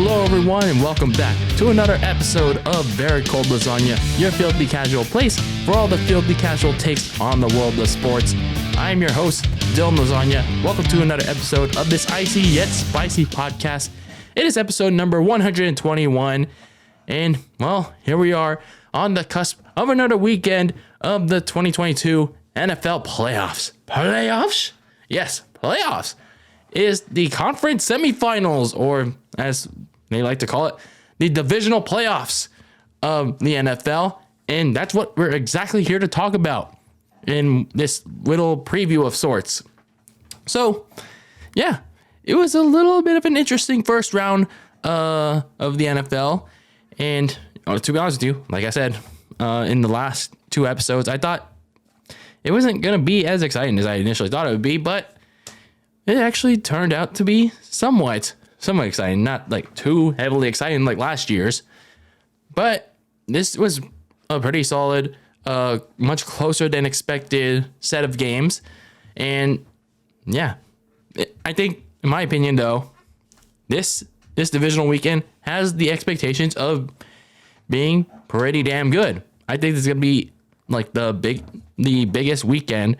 Hello everyone and welcome back to another episode of Very Cold Lasagna, your filthy casual place for all the filthy casual takes on the world of sports. I am your host, DylanLasagna. Welcome to another episode of this icy yet spicy podcast. It is episode number 121, and well, here we are on the cusp of another weekend of the 2022 NFL Playoffs. Playoffs? Yes, playoffs. Is the conference semifinals, or as they like to call it, the divisional playoffs of the NFL. And that's what we're exactly here to talk about in this little preview of sorts. So, yeah, it was a little bit of an interesting first round of the NFL. And to be honest with you, like I said, in the last two episodes, I thought it wasn't going to be as exciting as I initially thought it would be, but it actually turned out to be somewhat exciting. Not like too heavily exciting like last year's, but this was a pretty solid, much closer than expected set of games. And yeah, I think, in my opinion, though, this divisional weekend has the expectations of being pretty damn good. I think this is gonna be like the biggest weekend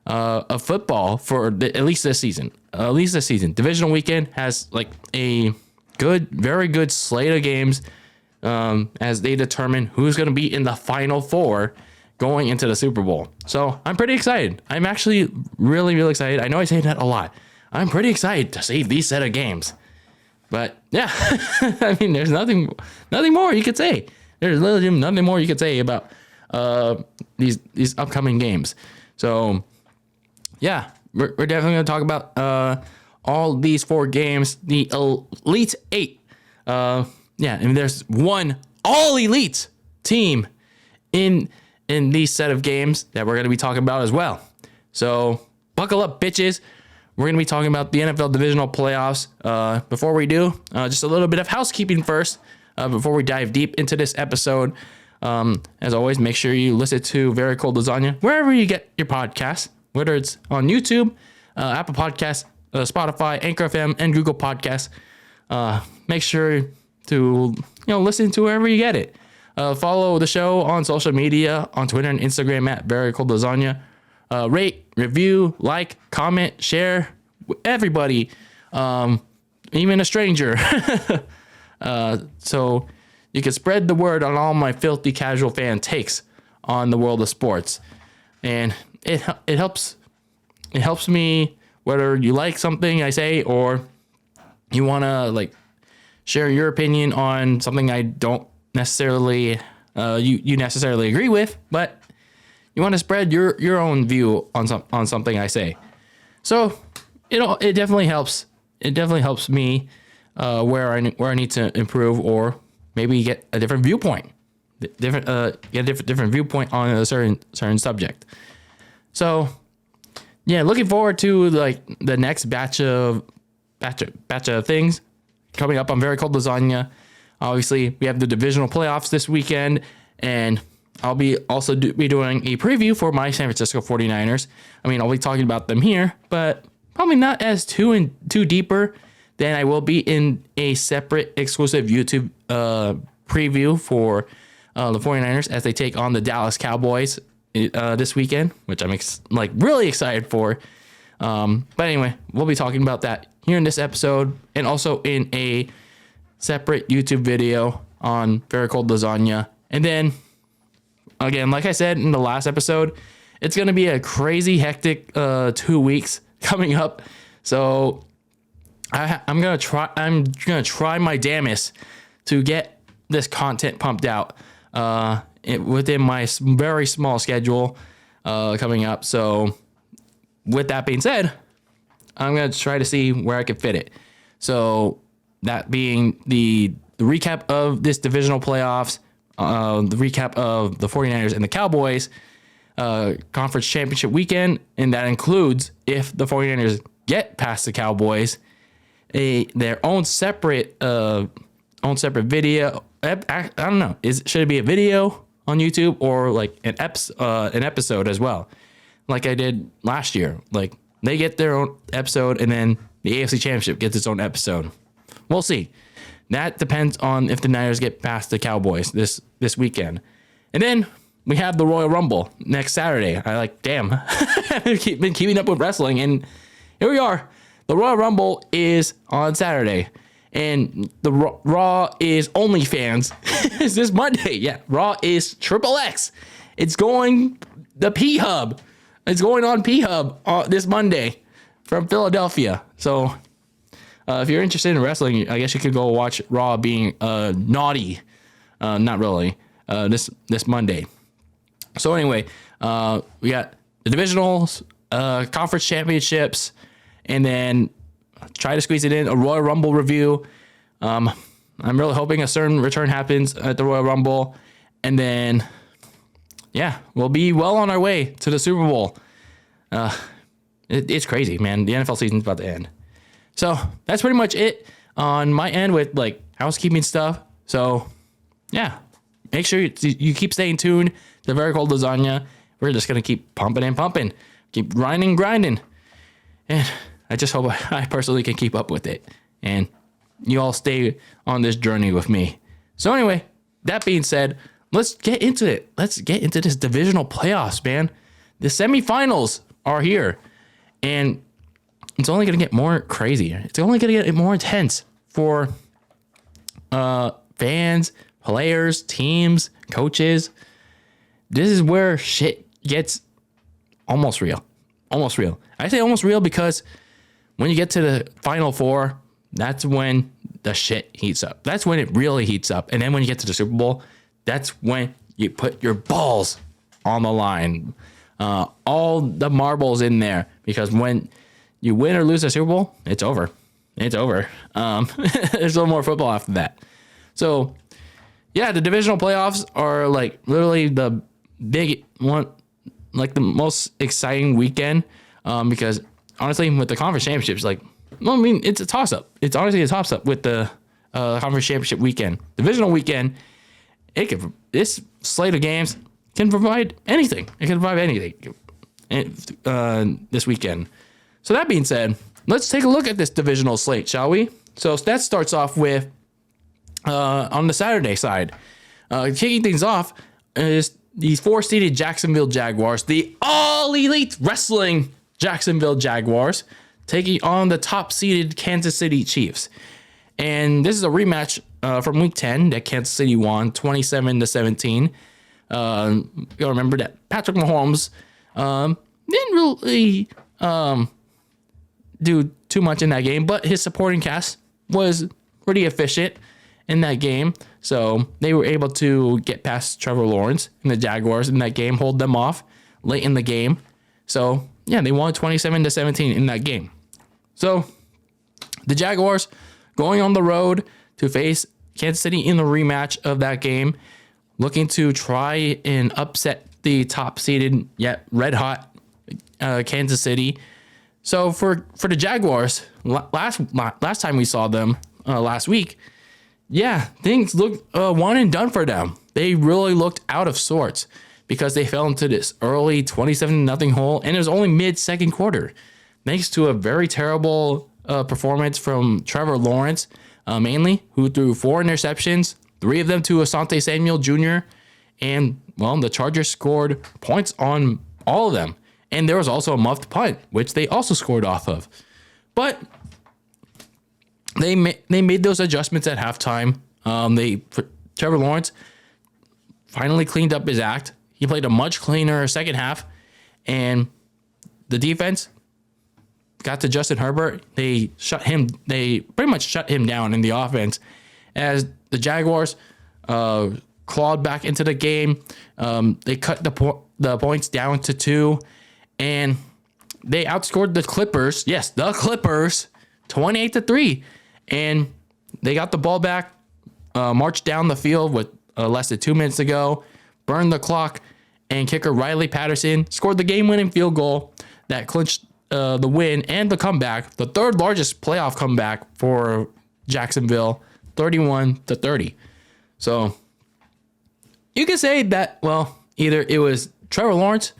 of football for at least this season. Divisional weekend has like a very good slate of games as they determine who's going to be in the Final Four going into the Super Bowl. So I'm pretty excited. I'm actually really excited. I know I say that a lot. I'm pretty excited to see these set of games. But yeah, I mean, there's nothing more you could say. There's literally nothing more you could say about these upcoming games. So yeah, we're definitely going to talk about all these four games, the Elite Eight. And there's one all-elite team in these set of games that we're going to be talking about as well. So buckle up, bitches. We're going to be talking about the NFL Divisional Playoffs. Before we do, just a little bit of housekeeping first before we dive deep into this episode. As always, make sure you listen to Very Cold Lasagna wherever you get your podcasts, whether it's on YouTube, Apple Podcasts, Spotify, Anchor FM, and Google Podcasts. Make sure to listen to wherever you get it. Follow the show on social media, on Twitter and Instagram at Very Cold Lasagna. Rate, review, like, comment, share, everybody, even a stranger. So you can spread the word on all my filthy casual fan takes on the world of sports. And it helps me, whether you like something I say or you want to like share your opinion on something I don't necessarily you necessarily agree with, but you want to spread your own view on something I say. So it definitely helps. It definitely helps me where I need to improve, or maybe get a different viewpoint. Get a different viewpoint on a certain subject. So, yeah, looking forward to like the next batch of things coming up on Very Cold Lasagna. Obviously, we have the divisional playoffs this weekend, and I'll be also be doing a preview for my San Francisco 49ers. I mean, I'll be talking about them here, but probably not as too deeper than I will be in a separate exclusive YouTube preview for the 49ers as they take on the Dallas Cowboys this weekend, which I'm really excited for. But anyway, we'll be talking about that here in this episode, and also in a separate YouTube video on Very Cold Lasagna. And then, again, like I said in the last episode, it's going to be a crazy hectic 2 weeks coming up. So I'm gonna try my damnest to get this content pumped out within my very small schedule coming up. So with that being said, I'm going to try to see where I can fit it. So that being the recap of this divisional playoffs, the recap of the 49ers and the Cowboys conference championship weekend, and that includes, if the 49ers get past the Cowboys, their own separate video. I don't know. Should it be a video on YouTube or like an episode as well, like I did last year? Like they get their own episode, and then the AFC Championship gets its own episode. We'll see. That depends on if the Niners get past the Cowboys this weekend. And then we have the Royal Rumble next Saturday. Damn. I've been keeping up with wrestling, and here we are. The Royal Rumble is on Saturday, and the Raw is OnlyFans. It's this Monday. Yeah, Raw is XXX. It's going the P-Hub. It's going on P-Hub this Monday from Philadelphia. So if you're interested in wrestling, I guess you could go watch Raw being naughty. Not really. This Monday. So anyway, we got the divisionals, conference championships, and then try to squeeze it in, a Royal Rumble review. I'm really hoping a certain return happens at the Royal Rumble. And then, yeah, we'll be well on our way to the Super Bowl. It's crazy, man. The NFL season's about to end. So that's pretty much it on my end with housekeeping stuff. So yeah, make sure you keep staying tuned to Very Cold Lasagna. We're just going to keep pumping and pumping, keep grinding. And I just hope I personally can keep up with it. And you all stay on this journey with me. So anyway, that being said, let's get into it. Let's get into this divisional playoffs, man. The semifinals are here. And it's only going to get more crazy. It's only going to get more intense for fans, players, teams, coaches. This is where shit gets almost real. Almost real. I say almost real because when you get to the Final Four, that's when the shit heats up. That's when it really heats up. And then when you get to the Super Bowl, that's when you put your balls on the line. All the marbles in there. Because when you win or lose the Super Bowl, it's over. It's over. There's no more football after that. So, yeah, the divisional playoffs are literally the big one, the most exciting weekend. Because honestly, with the conference championships, it's a toss-up. It's honestly a toss-up with the conference championship weekend. Divisional weekend, this slate of games can provide anything. It can provide anything this weekend. So that being said, let's take a look at this divisional slate, shall we? So that starts off with, on the Saturday side, kicking things off is the 4-seeded Jacksonville Jaguars, the all-elite wrestling Jacksonville Jaguars, taking on the top-seeded Kansas City Chiefs. And this is a rematch from Week 10 that Kansas City won 27-17. You'll remember that Patrick Mahomes didn't really do too much in that game, but his supporting cast was pretty efficient in that game. So they were able to get past Trevor Lawrence and the Jaguars in that game, hold them off late in the game. So yeah, they won 27-17 in that game. So the Jaguars going on the road to face Kansas City in the rematch of that game, looking to try and upset the top-seeded yet red-hot Kansas City. So for the Jaguars, last time we saw them last week, yeah, things looked one and done for them. They really looked out of sorts because they fell into this early 27-0 hole, and it was only mid-second quarter, thanks to a very terrible performance from Trevor Lawrence, mainly, who threw 4 interceptions, 3 of them to Asante Samuel Jr., and, well, the Chargers scored points on all of them. And there was also a muffed punt, which they also scored off of. But they made those adjustments at halftime. Trevor Lawrence finally cleaned up his act. He played a much cleaner second half. And the defense got to Justin Herbert. They pretty much shut him down in the offense as the Jaguars clawed back into the game. They cut the points down to 2, and they outscored the Clippers. Yes, the Clippers, 28-3, and they got the ball back, marched down the field with less than 2 minutes to go, burned the clock, and kicker Riley Patterson scored the game-winning field goal that clinched the win and the comeback, the third largest playoff comeback for Jacksonville, 31-30. So you can say that, well, either it was Trevor Lawrence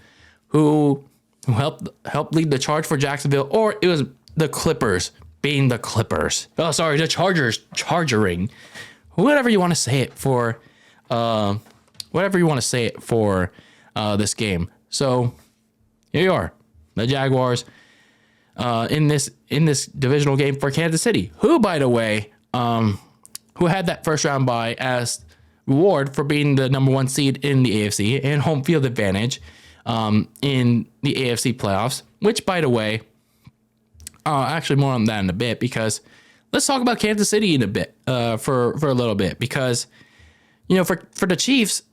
who helped lead the charge for Jacksonville, or it was the Clippers being the Clippers. Oh, sorry, the Chargers chargering. Whatever you want to say it for, this game. So here you are, the Jaguars, in this divisional game for Kansas City, who, by the way, who had that first round bye as reward for being the number 1 seed in the AFC and home field advantage in the AFC playoffs, which, by the way, actually more on that in a bit, because let's talk about Kansas City in a bit, for a little bit, because, for the Chiefs,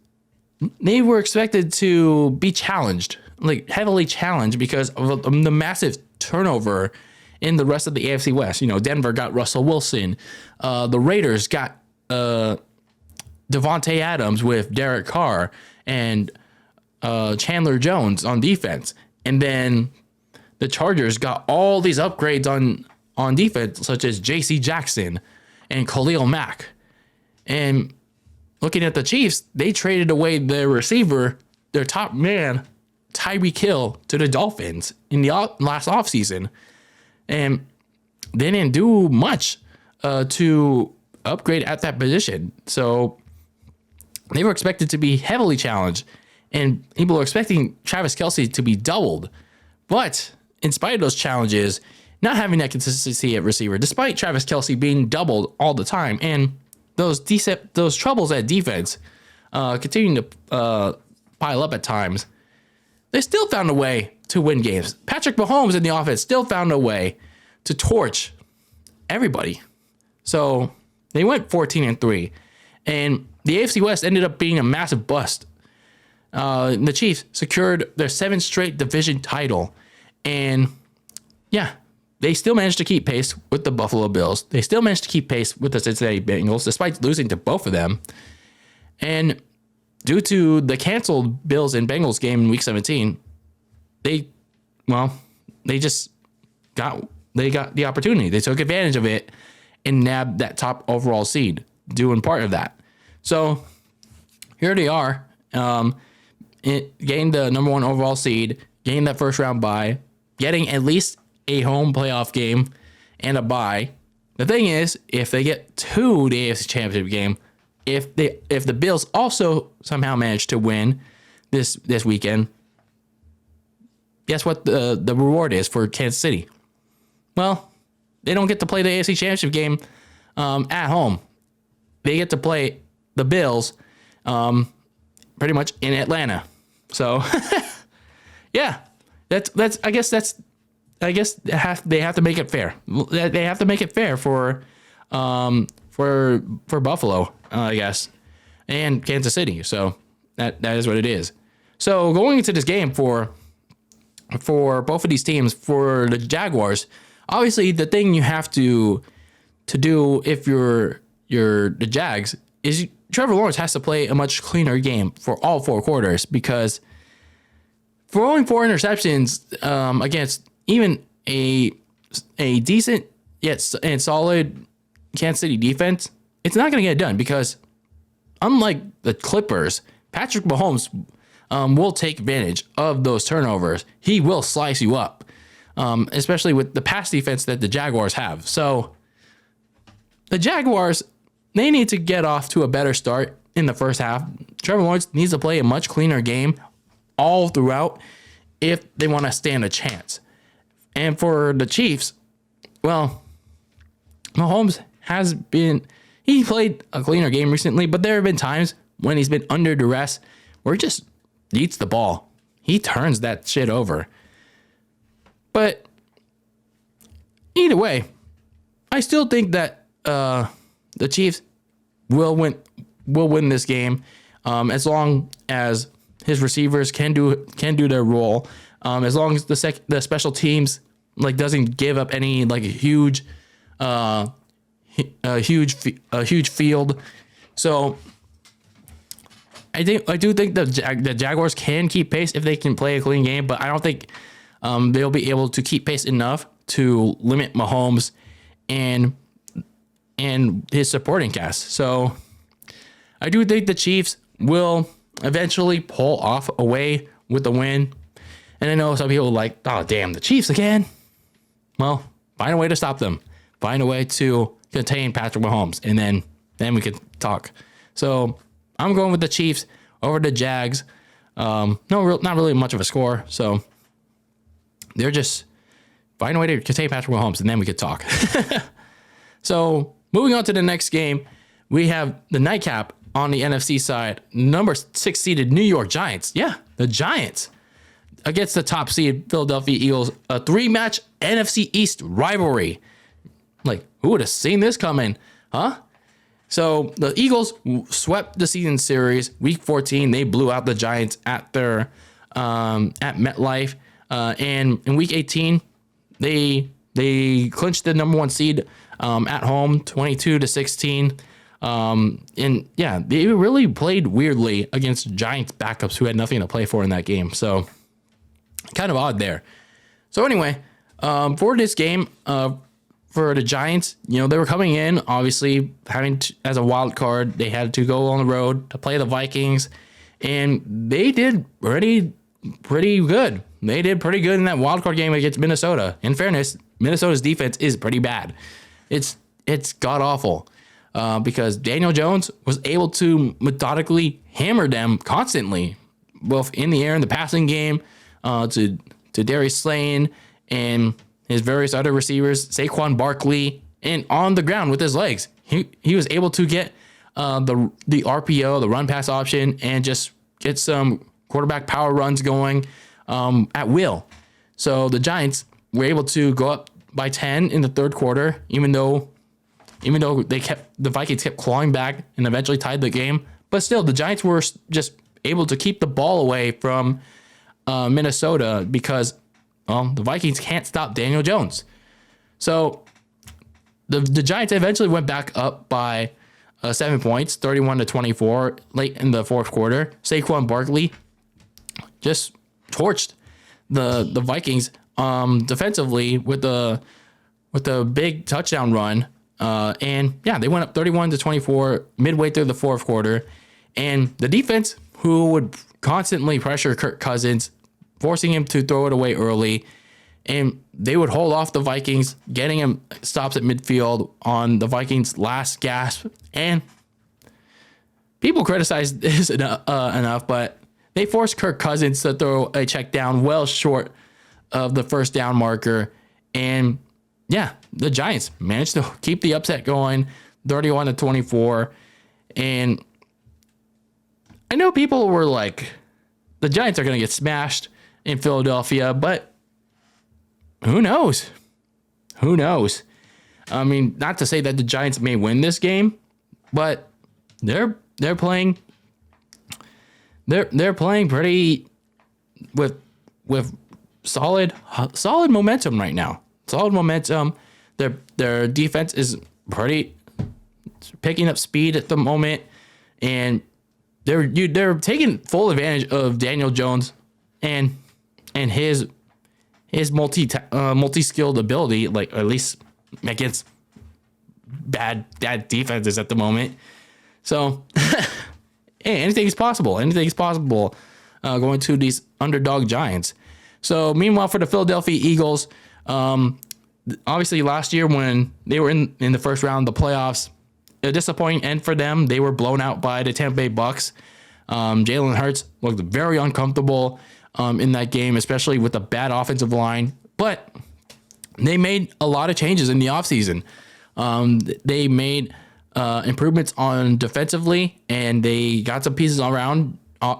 they were expected to be challenged, like heavily challenged, because of the massive turnover in the rest of the AFC West. Denver got Russell Wilson. The Raiders got Devontae Adams with Derek Carr and Chandler Jones on defense. And then the Chargers got all these upgrades on defense, such as J.C. Jackson and Khalil Mack. And looking at the Chiefs, they traded away their receiver, their top man, Tyreek Hill, to the Dolphins in the last offseason. And they didn't do much to upgrade at that position. So they were expected to be heavily challenged, and people were expecting Travis Kelce to be doubled. But in spite of those challenges, not having that consistency at receiver, despite Travis Kelce being doubled all the time, and those troubles at defense continuing to pile up at times, they still found a way to win games. Patrick Mahomes in the offense still found a way to torch everybody. So they went 14-3, and the AFC West ended up being a massive bust. The Chiefs secured their 7th straight division title, and they still managed to keep pace with the Buffalo Bills. They still managed to keep pace with the Cincinnati Bengals, despite losing to both of them. And due to the canceled Bills and Bengals game in Week 17, they got the opportunity. They took advantage of it and nabbed that top overall seed, due in part of that. So here they are, getting the number 1 overall seed, getting that first round bye, getting at least a home playoff game and a bye. The thing is, if they get to the AFC Championship game, if the Bills also somehow manage to win this weekend, guess what the reward is for Kansas City? Well, they don't get to play the AFC Championship game at home. They get to play the Bills pretty much in Atlanta. So I guess they have to make it fair. They have to make it fair for Buffalo, I guess, and Kansas City. So that is what it is. So going into this game for both of these teams, for the Jaguars, obviously the thing you have to do if you're the Jags is Trevor Lawrence has to play a much cleaner game for all 4 quarters, because throwing 4 interceptions against even a decent yet and solid Kansas City defense, it's not going to get it done, because unlike the Clippers, Patrick Mahomes will take advantage of those turnovers. He will slice you up, especially with the pass defense that the Jaguars have. So the Jaguars, they need to get off to a better start in the first half. Trevor Lawrence needs to play a much cleaner game all throughout if they want to stand a chance. And for the Chiefs, well, Mahomes he played a cleaner game recently, but there have been times when he's been under duress where he just eats the ball. He turns that shit over. But either way, I still think that the Chiefs will win this game, as long as his receivers can do their role, as long as the special teams doesn't give up any huge field. So I do think the Jaguars can keep pace if they can play a clean game, but I don't think they'll be able to keep pace enough to limit Mahomes and his supporting cast. So I do think the Chiefs will eventually pull off away with the win. And I know some people are like, oh, damn, the Chiefs again. Well, find a way to stop them. find a way to contain Patrick Mahomes, and then we can talk. So I'm going with the Chiefs over the Jags. Not really much of a score. So they're just find a way to contain Patrick Mahomes, and then we could talk. So moving on to the next game, we have the nightcap on the NFC side. Number 6 seeded New York Giants. Yeah, the Giants against the top seed Philadelphia Eagles. A 3-match NFC East rivalry. Like, who would have seen this coming? Huh? So the Eagles swept the season series. Week 14, they blew out the Giants at their at MetLife. And in Week 18, they clinched the number 1 seed at home, 22-16. And yeah, they really played weirdly against Giants backups who had nothing to play for in that game. So kind of odd there. So anyway, for this game, for the Giants, they were coming in, obviously as a wild card. They had to go on the road to play the Vikings, and they did pretty good. They did pretty good in that wild card game against Minnesota. In fairness, Minnesota's defense is pretty bad. It's god awful because Daniel Jones was able to methodically hammer them constantly, both in the air in the passing game, to Darius Slayton and his various other receivers, Saquon Barkley, and on the ground with his legs. He was able to get the RPO, the run pass option, and just get some quarterback power runs going at will. So the Giants were able to go up by 10 in the third quarter, even though the Vikings kept clawing back and eventually tied the game. But still, the Giants were just able to keep the ball away from Minnesota because the Vikings can't stop Daniel Jones. So the Giants eventually went back up by 7 points, 31-24, late in the fourth quarter. Saquon Barkley just torched the Vikings defensively with a big touchdown run. And yeah, they went up 31-24 midway through the fourth quarter. And the defense, who would constantly pressure Kirk Cousins, forcing him to throw it away early, and they would hold off the Vikings, getting him stops at midfield on the Vikings' last gasp. And people criticize this enough, but they forced Kirk Cousins to throw a check down well short of the first down marker. And yeah, the Giants managed to keep the upset going, 31-24. And I know people were like, the Giants are going to get smashed in Philadelphia, but who knows? Who knows? I mean, not to say that the Giants may win this game, but they're playing pretty with solid momentum right now. Solid momentum. Their defense is pretty picking up speed at the moment, and they're taking full advantage of Daniel Jones and his multi-skilled ability, like at least against bad defenses at the moment. So hey, anything is possible. Anything is possible going to these underdog Giants. So meanwhile, for the Philadelphia Eagles, obviously last year when they were in the first round of the playoffs, a disappointing end for them. They were blown out by the Tampa Bay Bucks. Jalen Hurts looked very uncomfortable in that game, especially with a bad offensive line. But they made a lot of changes in the offseason. They made improvements on defensively, and they got some pieces around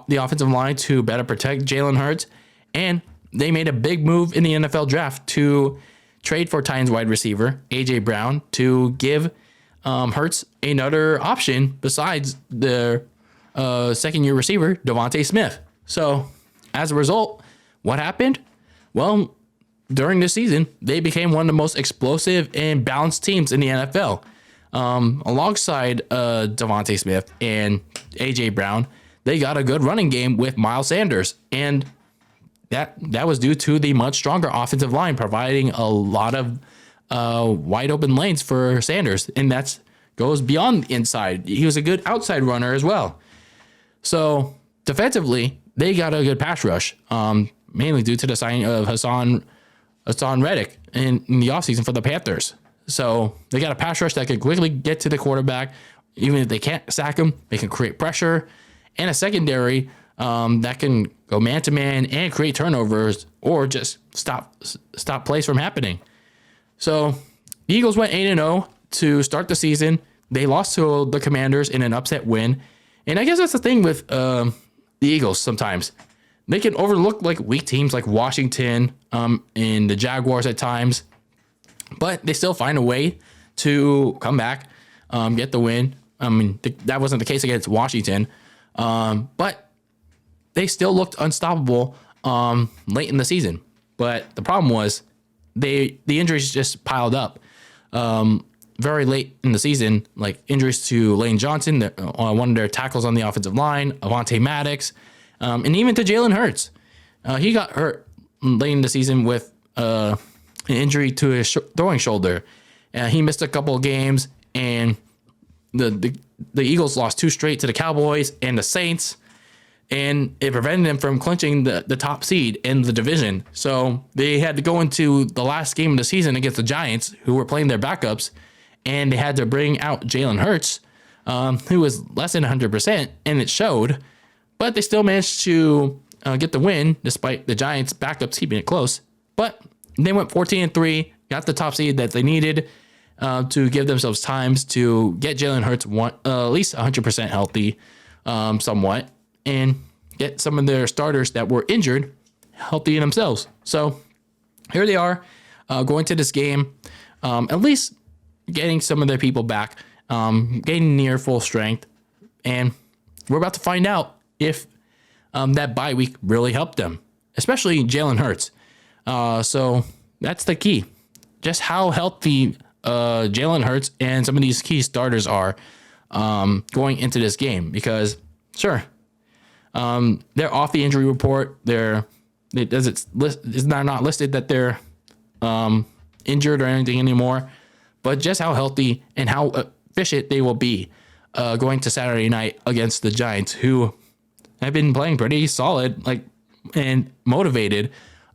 the offensive line to better protect Jalen Hurts. And they made a big move in the NFL draft to trade for Titans wide receiver A.J. Brown to give Hurts another option besides their second-year receiver, Devontae Smith. So as a result, what happened? Well, during this season, they became one of the most explosive and balanced teams in the NFL. Alongside Devontae Smith and A.J. Brown, they got a good running game with Miles Sanders. And that was due to the much stronger offensive line providing a lot of wide open lanes for Sanders. And that goes beyond the inside. He was a good outside runner as well. So defensively, they got a good pass rush, mainly due to the signing of Hassan Reddick in the offseason for the Panthers. So they got a pass rush that can quickly get to the quarterback. Even if they can't sack him, they can create pressure, and a secondary that can go man to man and create turnovers or just stop plays from happening. So the Eagles went 8-0 to start the season. They lost to the Commanders in an upset win, and I guess that's the thing with the Eagles. Sometimes they can overlook like weak teams like Washington and the Jaguars at times, but they still find a way to come back, get the win. I mean, that wasn't the case against Washington, but they still looked unstoppable late in the season. But the problem was the injuries just piled up very late in the season, like injuries to Lane Johnson, one of their tackles on the offensive line, Avonte Maddox, and even to Jalen Hurts. He got hurt late in the season with an injury to his throwing shoulder. He missed a couple of games, and the Eagles lost 2 straight to the Cowboys and the Saints, and it prevented them from clinching the top seed in the division. So they had to go into the last game of the season against the Giants, who were playing their backups, and they had to bring out Jalen Hurts, who was less than 100%, and it showed. But they still managed to get the win, despite the Giants' backups keeping it close. But they went 14-3, got the top seed that they needed to give themselves times to get Jalen Hurts at least 100% healthy, somewhat, and get some of their starters that were injured healthy in themselves. So here they are going to this game, at least getting some of their people back, getting near full strength, and we're about to find out if that bye week really helped them, especially Jalen Hurts. So that's the key, just how healthy Jalen Hurts and some of these key starters are going into this game, because sure, they're off the injury report. It's not listed that they're injured or anything anymore, but just how healthy and how efficient they will be going to Saturday night against the Giants, who have been playing pretty solid, and motivated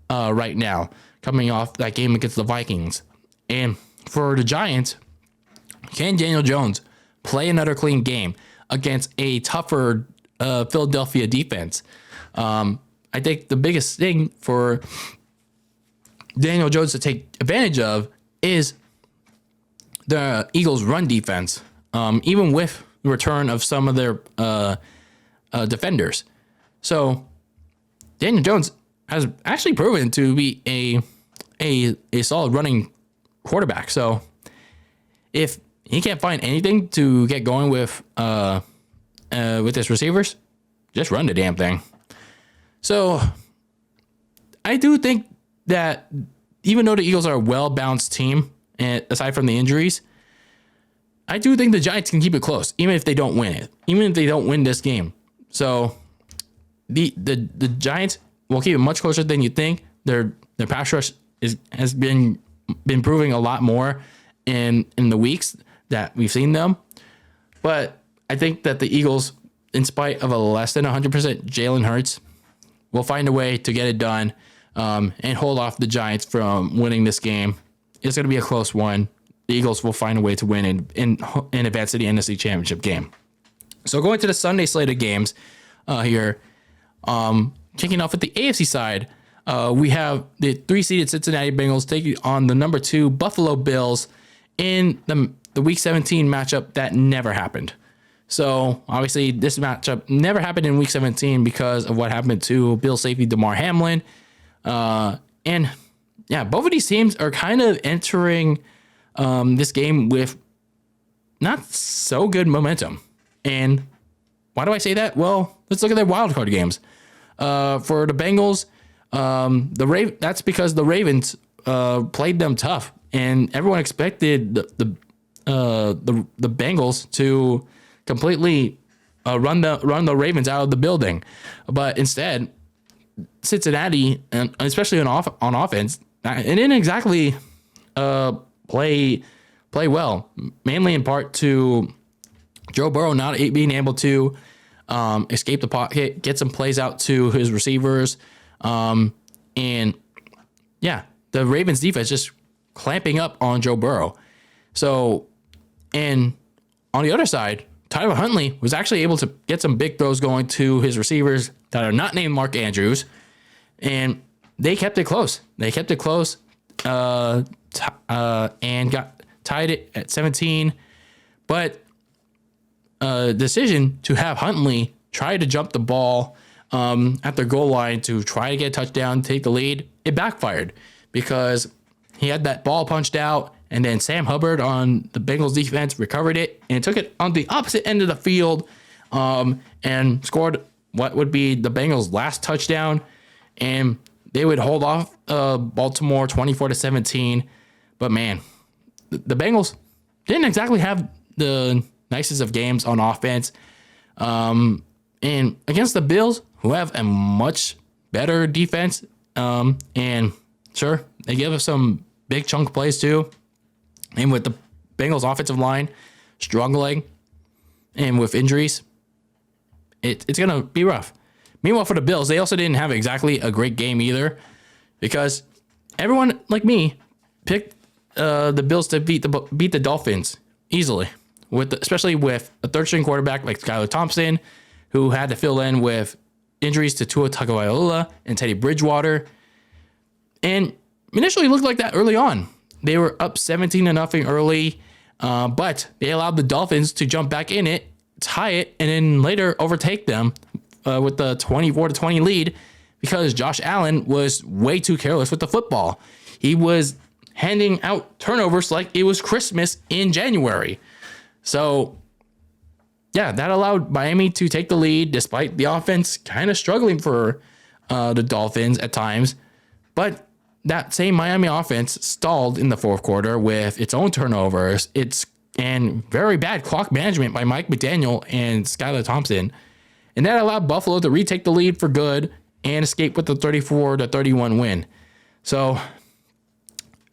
right now, coming off that game against the Vikings. And for the Giants, can Daniel Jones play another clean game against a tougher Philadelphia defense? I think the biggest thing for Daniel Jones to take advantage of is the Eagles' run defense, even with the return of some of their defenders. So Daniel Jones has actually proven to be a solid running quarterback. So if he can't find anything to get going with his receivers, just run the damn thing. So I do think that even though the Eagles are a well-balanced team, and aside from the injuries, I do think the Giants can keep it close, even if they don't win it, even if they don't win this game. So the Giants will keep it much closer than you think. Their pass rush has been proving a lot more in the weeks that we've seen them. But I think that the Eagles, in spite of a less than 100% Jalen Hurts, will find a way to get it done and hold off the Giants from winning this game. It's going to be a close one. The Eagles will find a way to win and advance to the NFC Championship game. So going to the Sunday slate of games here, kicking off at the AFC side, we have the 3-seeded Cincinnati Bengals taking on the number 2 Buffalo Bills in the Week 17 matchup that never happened. So obviously this matchup never happened in Week 17 because of what happened to Bills safety Damar Hamlin. And yeah, both of these teams are kind of entering this game with not so good momentum. And why do I say that? Well, let's look at their wildcard games. For the Bengals, that's because the Ravens played them tough, and everyone expected the Bengals to completely run the Ravens out of the building, but instead, Cincinnati, and especially on offense, it didn't exactly play well, mainly in part to Joe Burrow not being able to escape the pocket, get some plays out to his receivers, and yeah, the Ravens defense just clamping up on Joe Burrow. So, and on the other side, Tyler Huntley was actually able to get some big throws going to his receivers that are not named Mark Andrews, and they kept it close. And got tied it at 17. But decision to have Huntley try to jump the ball at the goal line to try to get a touchdown, take the lead, it backfired because he had that ball punched out, and then Sam Hubbard on the Bengals defense recovered it and took it on the opposite end of the field and scored what would be the Bengals' last touchdown, and they would hold off Baltimore 24-17. But man, the Bengals didn't exactly have the nicest of games on offense. And against the Bills, who have a much better defense, and sure, they give us some big chunk plays too. And with the Bengals offensive line struggling and with injuries, it's going to be rough. Meanwhile, for the Bills, they also didn't have exactly a great game either because everyone like me picked the Bills to beat the Dolphins easily, especially with a third-string quarterback like Skylar Thompson, who had to fill in with injuries to Tua Tagovailoa and Teddy Bridgewater. And initially looked like that early on. They were up 17-0 early, but they allowed the Dolphins to jump back in it, tie it, and then later overtake them with the 24-20 lead because Josh Allen was way too careless with the football. He was handing out turnovers like it was Christmas in January. So, yeah, that allowed Miami to take the lead despite the offense kind of struggling for the Dolphins at times. But that same Miami offense stalled in the fourth quarter with its own turnovers, and very bad clock management by Mike McDaniel and Skylar Thompson. And that allowed Buffalo to retake the lead for good and escape with the 34-31 win. So,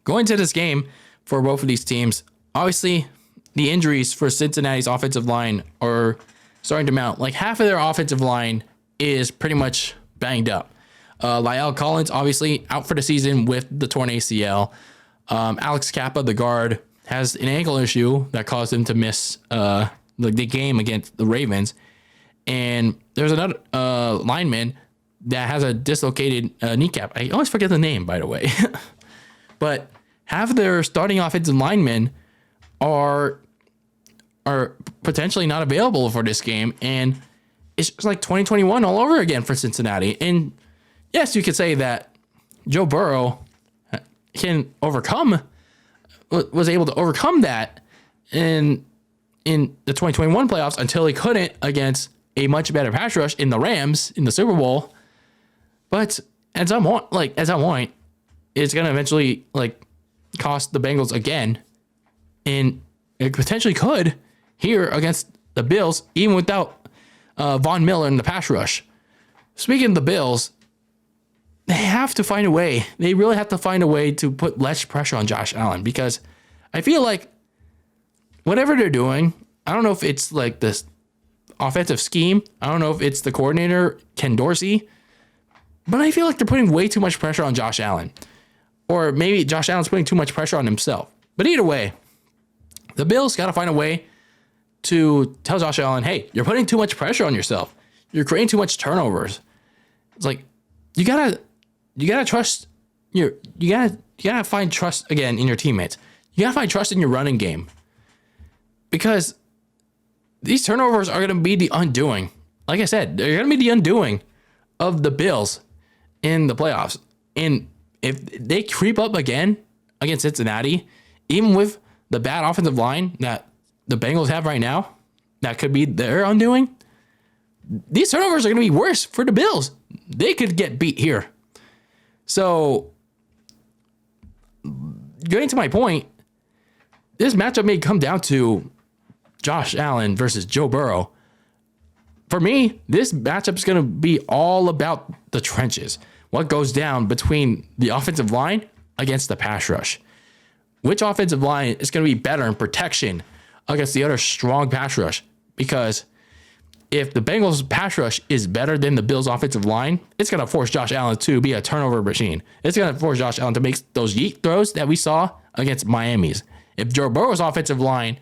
going to this game for both of these teams, obviously the injuries for Cincinnati's offensive line are starting to mount. Like half of their offensive line is pretty much banged up. La'el Collins, obviously, out for the season with the torn ACL. Alex Kappa, the guard, has an ankle issue that caused him to miss the game against the Ravens. And there's another lineman that has a dislocated kneecap. I always forget the name, by the way. But half of their starting offensive linemen are potentially not available for this game. And it's just like 2021 all over again for Cincinnati. And yes, you could say that Joe Burrow was able to overcome that in the 2021 playoffs until he couldn't against a much better pass rush in the Rams in the Super Bowl. But at some point, it's going to eventually cost the Bengals again. And it potentially could here against the Bills, even without Von Miller in the pass rush. Speaking of the Bills, they have to find a way. They really have to find a way to put less pressure on Josh Allen because I feel like whatever they're doing, I don't know if it's like this offensive scheme. I don't know if it's the coordinator, Ken Dorsey, but I feel like they're putting way too much pressure on Josh Allen. Or maybe Josh Allen's putting too much pressure on himself. But either way, the Bills got to find a way to tell Josh Allen, hey, you're putting too much pressure on yourself. You're creating too much turnovers. It's like, you gotta trust you gotta find trust again in your teammates. You gotta find trust in your running game. Because these turnovers are gonna be the undoing. Like I said, they're gonna be the undoing of the Bills in the playoffs. And if they creep up again against Cincinnati, even with the bad offensive line that the Bengals have right now, that could be their undoing. These turnovers are going to be worse for the Bills. They could get beat here. So, getting to my point, this matchup may come down to Josh Allen versus Joe Burrow. For me, this matchup is going to be all about the trenches. What goes down between the offensive line against the pass rush. Which offensive line is going to be better in protection against the other strong pass rush? Because if the Bengals pass rush is better than the Bills offensive line, it's going to force Josh Allen to be a turnover machine. It's going to force Josh Allen to make those yeet throws that we saw against Miami's. If Joe Burrow's offensive line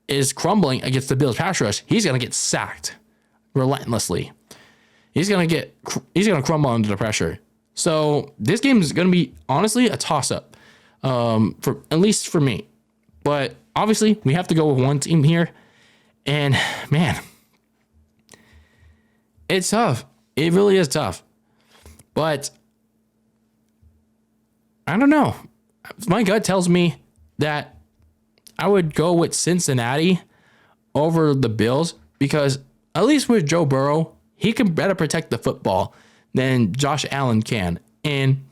is crumbling against the Bills pass rush, he's going to get sacked relentlessly. He's going to crumble under the pressure. So this game is going to be honestly a toss-up, for at least for me. But obviously, we have to go with one team here. And man, it's tough. It really is tough. But I don't know. My gut tells me that I would go with Cincinnati over the Bills because at least with Joe Burrow, he can better protect the football than Josh Allen can. And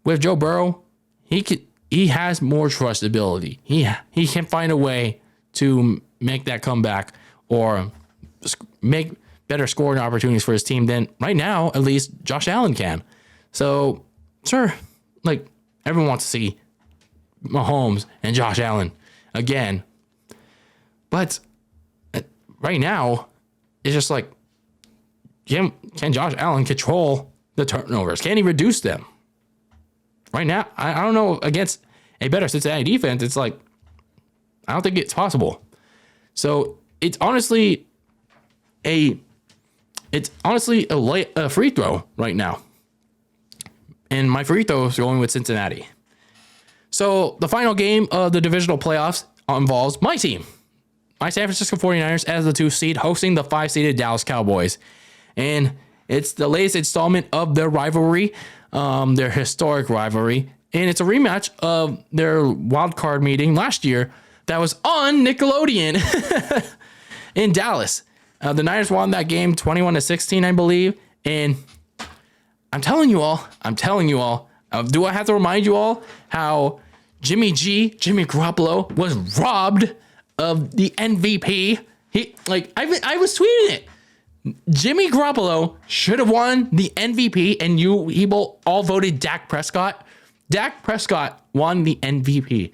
with Joe Burrow, he has more trustability. He can find a way to make that comeback or make better scoring opportunities for his team than right now, at least Josh Allen can. So, sure, like everyone wants to see Mahomes and Josh Allen again. But right now, it's just like, can Josh Allen control the turnovers? Can he reduce them? Right now, I don't know, against a better Cincinnati defense, it's like, I don't think it's possible. So it's honestly a free throw right now. And my free throw is going with Cincinnati. So the final game of the divisional playoffs involves my team, my San Francisco 49ers as the 2 seed hosting the 5-seeded Dallas Cowboys. And it's the latest installment of their rivalry, their historic rivalry. And it's a rematch of their wild card meeting last year that was on Nickelodeon in Dallas. The Niners won that game 21-16, I believe. And I'm telling you all, do I have to remind you all how Jimmy Garoppolo was robbed of the MVP? I was tweeting it. Jimmy Garoppolo should have won the MVP, and you people all voted Dak Prescott. Dak Prescott won the MVP.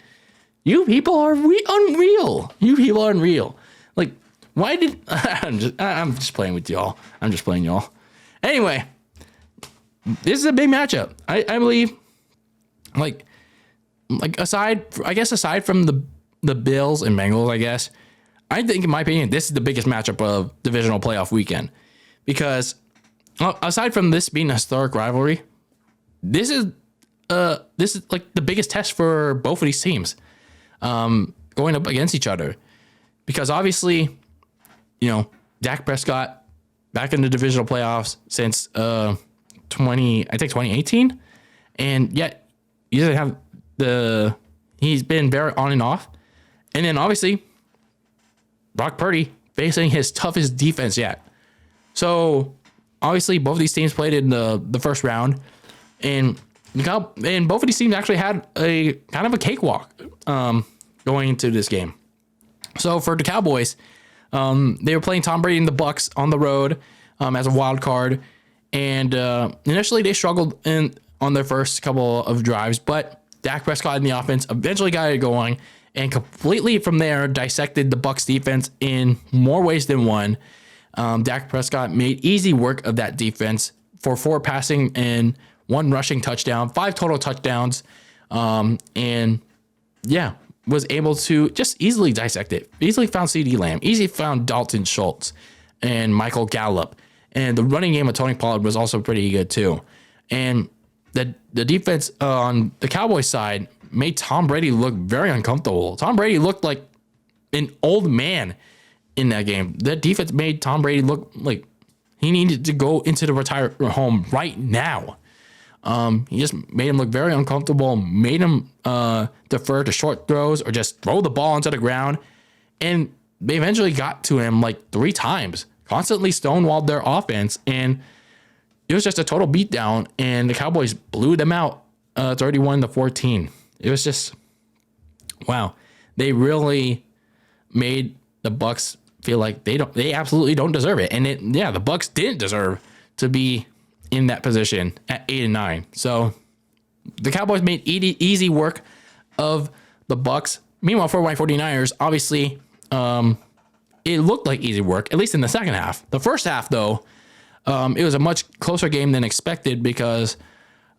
You people are unreal. You people are unreal. Like, why did I'm just playing with y'all. I'm just playing y'all. Anyway, this is a big matchup. I believe, like aside from the Bills and Bengals, I guess, I think, in my opinion, this is the biggest matchup of divisional playoff weekend. Because aside from this being a historic rivalry, this is like the biggest test for both of these teams going up against each other. Because obviously, Dak Prescott back in the divisional playoffs since 2018, and yet he doesn't have he's been very on and off. And then obviously Brock Purdy facing his toughest defense yet. So obviously both of these teams played in the first round, and both of these teams actually had a kind of a cakewalk going into this game. So for the Cowboys, they were playing Tom Brady and the Bucs on the road as a wild card, and initially they struggled on their first couple of drives, but Dak Prescott in the offense eventually got it going, and completely from there dissected the Bucs defense in more ways than one. Dak Prescott made easy work of that defense for 4 passing and 1 rushing touchdown, 5 total touchdowns, and was able to just easily dissect it. Easily found CeeDee Lamb, easily found Dalton Schultz and Michael Gallup. And the running game of Tony Pollard was also pretty good too. And the defense on the Cowboys side made Tom Brady look very uncomfortable. Tom Brady looked like an old man in that game. That defense made Tom Brady look like he needed to go into the retirement home right now. He just made him look very uncomfortable, made him defer to short throws or just throw the ball into the ground. And they eventually got to him like 3 times, constantly stonewalled their offense. And it was just a total beatdown, and the Cowboys blew them out 31-14. It was just, wow. They really made the Bucs feel like they absolutely don't deserve it. And the Bucs didn't deserve to be in that position at 8-9. So the Cowboys made easy work of the Bucs. Meanwhile, for my 49ers, obviously, it looked like easy work, at least in the second half. The first half, though, it was a much closer game than expected because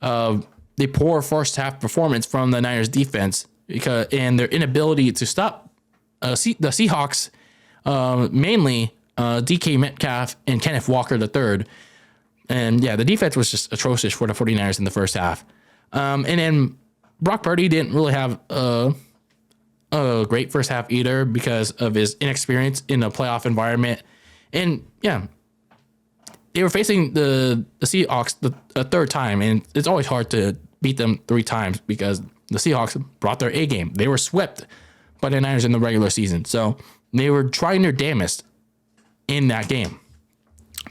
of the poor first half performance from the Niners defense. and their inability to stop the Seahawks, mainly DK Metcalf and Kenneth Walker III. And yeah, the defense was just atrocious for the 49ers in the first half. And then Brock Purdy didn't really have a great first half either because of his inexperience in a playoff environment. And yeah, they were facing the Seahawks the third time, and it's always hard to beat them 3 times because the Seahawks brought their A game. They were swept by the Niners in the regular season, so they were trying their damnedest in that game.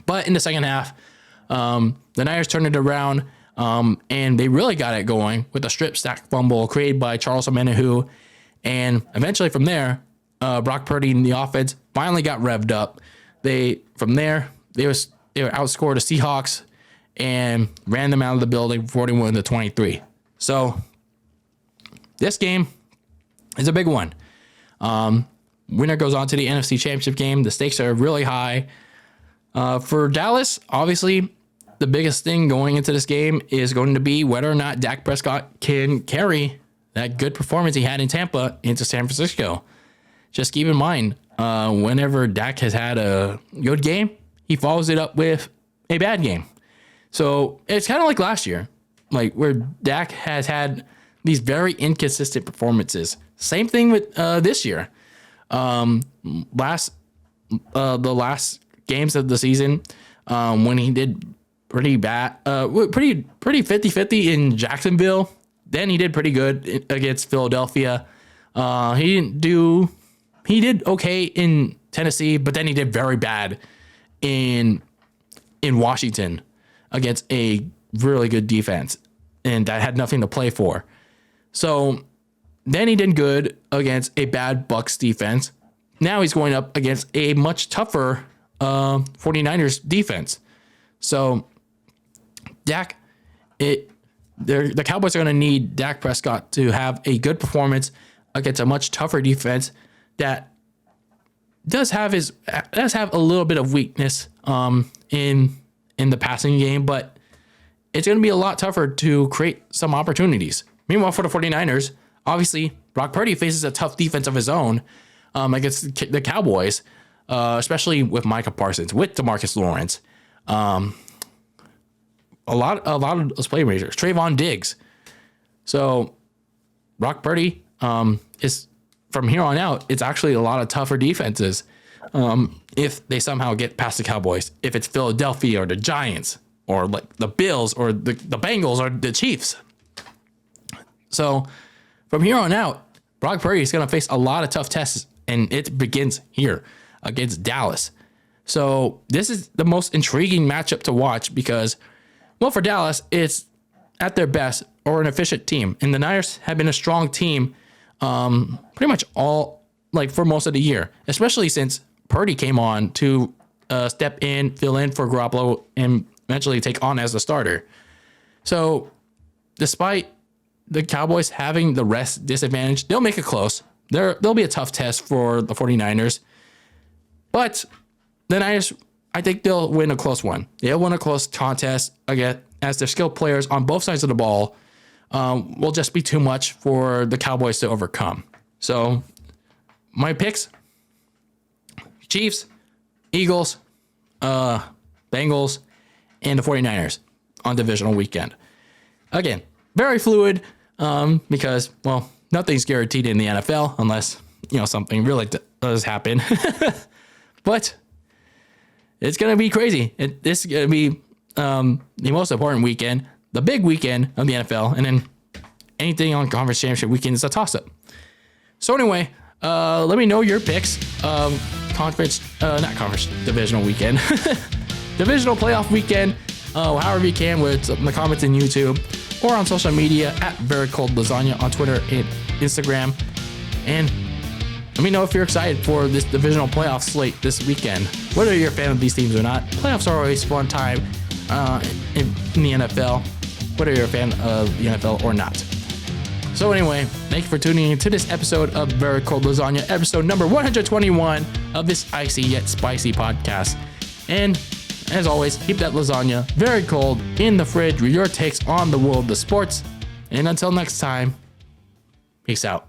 But in the second half, the Niners turned it around, and they really got it going with a strip sack fumble created by Charles Omenihu. And eventually from there, Brock Purdy and the offense finally got revved up. They were outscored the Seahawks and ran them out of the building 41-23. So this game is a big one. Winner goes on to the NFC Championship game. The stakes are really high. For Dallas, obviously, the biggest thing going into this game is going to be whether or not Dak Prescott can carry that good performance he had in Tampa into San Francisco. Just keep in mind, whenever Dak has had a good game, he follows it up with a bad game. So it's kind of like last year, like where Dak has had these very inconsistent performances. Same thing with this year. The last games of the season, when he did pretty bad, pretty 50-50 in Jacksonville. Then he did pretty good against Philadelphia. He did okay in Tennessee, but then he did very bad in Washington against a really good defense, and that had nothing to play for. So then he did good against a bad Bucs defense. Now he's going up against a much tougher 49ers defense. So the Cowboys are going to need Dak Prescott to have a good performance against a much tougher defense that does have a little bit of weakness in the passing game, but it's going to be a lot tougher to create some opportunities. Meanwhile, for the 49ers, obviously, Brock Purdy faces a tough defense of his own against the Cowboys, especially with Micah Parsons, with DeMarcus Lawrence. A lot of those playmakers, Trayvon Diggs. So Brock Purdy is, from here on out, it's actually a lot of tougher defenses if they somehow get past the Cowboys. If it's Philadelphia or the Giants or like the Bills or the Bengals or the Chiefs. So from here on out, Brock Purdy is going to face a lot of tough tests, and it begins here against Dallas. So this is the most intriguing matchup to watch because, well, for Dallas, it's at their best or an efficient team. And the Niners have been a strong team pretty much for most of the year, especially since Purdy came on to step in, fill in for Garoppolo, and eventually take on as the starter. So despite the Cowboys having the rest disadvantage, they'll make it close. There'll be a tough test for the 49ers. But the Niners, I think they'll win a close one. They'll win a close contest again, as their skilled players on both sides of the ball will just be too much for the Cowboys to overcome. So my picks: Chiefs, Eagles, Bengals, and the 49ers on divisional weekend. Again, very fluid because, well, nothing's guaranteed in the NFL unless, something really does happen. But it's going to be crazy. This is going to be the most important weekend, the big weekend of the NFL, and then anything on conference championship weekend is a toss-up. So anyway, let me know your picks of divisional weekend, divisional playoff weekend, however you can, with in the comments in YouTube or on social media at Very Cold Lasagna on Twitter and Instagram. And let me know if you're excited for this divisional playoff slate this weekend. Whether you're a fan of these teams or not, playoffs are always a fun time in the NFL, whether you're a fan of the NFL or not. So anyway, thank you for tuning in to this episode of Very Cold Lasagna, episode number 121 of this icy yet spicy podcast. And as always, keep that lasagna very cold in the fridge with your takes on the world of sports. And until next time, Peace out.